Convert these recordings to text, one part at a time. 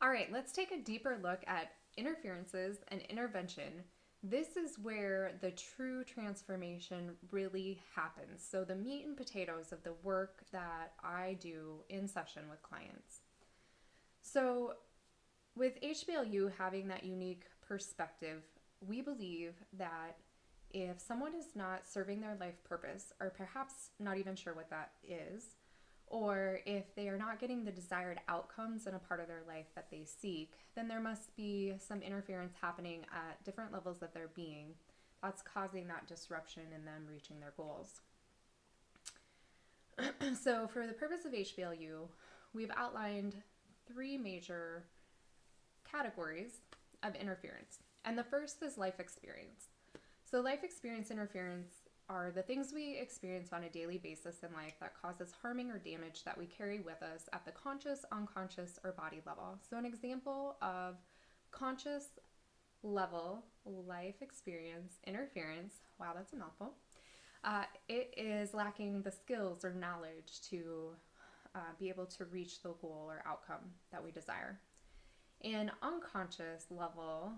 All right, let's take a deeper look at interferences and intervention. This is where the true transformation really happens. So, the meat and potatoes of the work that I do in session with clients. So, with HBLU having that unique perspective, we believe that if someone is not serving their life purpose, or perhaps not even sure what that is, or if they are not getting the desired outcomes in a part of their life that they seek, then there must be some interference happening at different levels of their being that's causing that disruption in them reaching their goals. So, for the purpose of HBLU, we've outlined three major categories of interference. And the first is life experience. So, life experience interference are the things we experience on a daily basis in life that causes harming or damage that we carry with us at the conscious, unconscious, or body level. So, an example of conscious level life experience interference, wow, that's a mouthful. It is lacking the skills or knowledge to be able to reach the goal or outcome that we desire. And unconscious level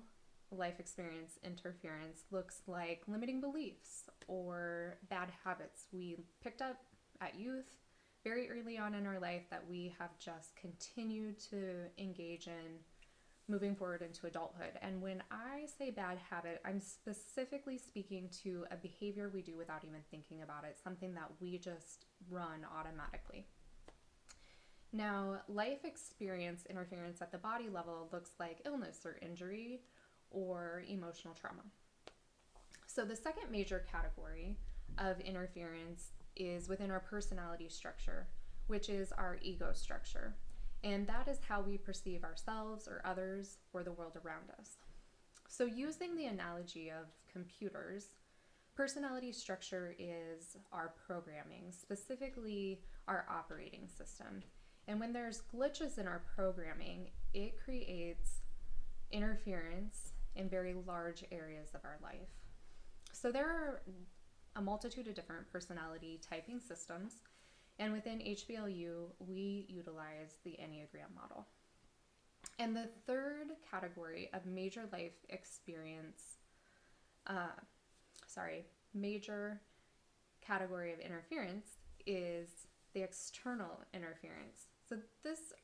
life experience interference looks like limiting beliefs or bad habits we picked up at youth very early on in our life that we have just continued to engage in moving forward into adulthood. And when I say bad habit, I'm specifically speaking to a behavior we do without even thinking about it, something that we just run automatically. Now, life experience interference at the body level looks like illness or injury or emotional trauma. So, the second major category of interference is within our personality structure, which is our ego structure. And that is how we perceive ourselves or others or the world around us. So, using the analogy of computers, personality structure is our programming, specifically our operating system. And when there's glitches in our programming, it creates interference in very large areas of our life. So there are a multitude of different personality typing systems, and within HBLU, we utilize the Enneagram model. And the third category of major life experience, major category of interference is the external interference. So this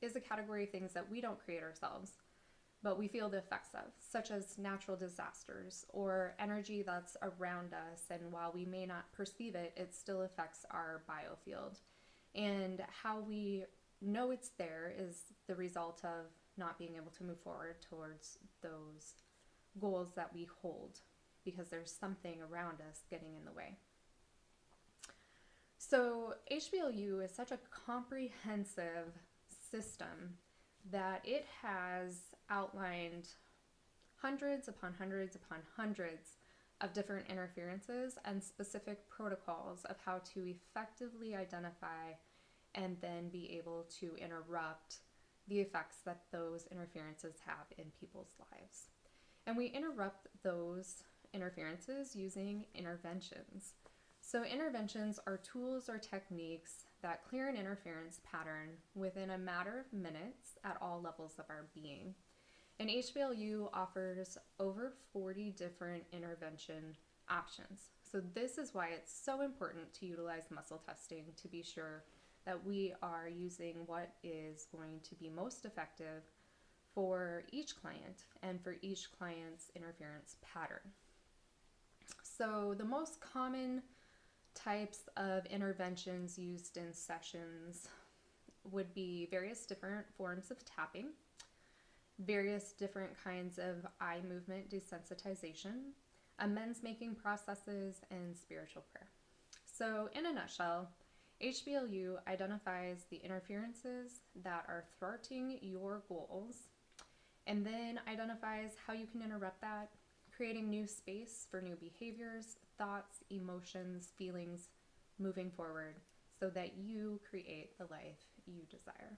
is a category of things that we don't create ourselves, but we feel the effects of, such as natural disasters or energy that's around us. And while we may not perceive it, it still affects our biofield. And how we know it's there is the result of not being able to move forward towards those goals that we hold because there's something around us getting in the way. So HBLU is such a comprehensive system that it has outlined hundreds upon hundreds upon hundreds of different interferences and specific protocols of how to effectively identify and then be able to interrupt the effects that those interferences have in people's lives. And we interrupt those interferences using interventions. So interventions are tools or techniques that clear an interference pattern within a matter of minutes at all levels of our being. And HBLU offers over 40 different intervention options. So this is why it's so important to utilize muscle testing to be sure that we are using what is going to be most effective for each client and for each client's interference pattern. So the most common types of interventions used in sessions would be various different forms of tapping, various different kinds of eye movement desensitization, amends making processes, and spiritual prayer. So in a nutshell, HBLU identifies the interferences that are thwarting your goals and then identifies how you can interrupt that, creating new space for new behaviors, thoughts, emotions, feelings moving forward so that you create the life you desire.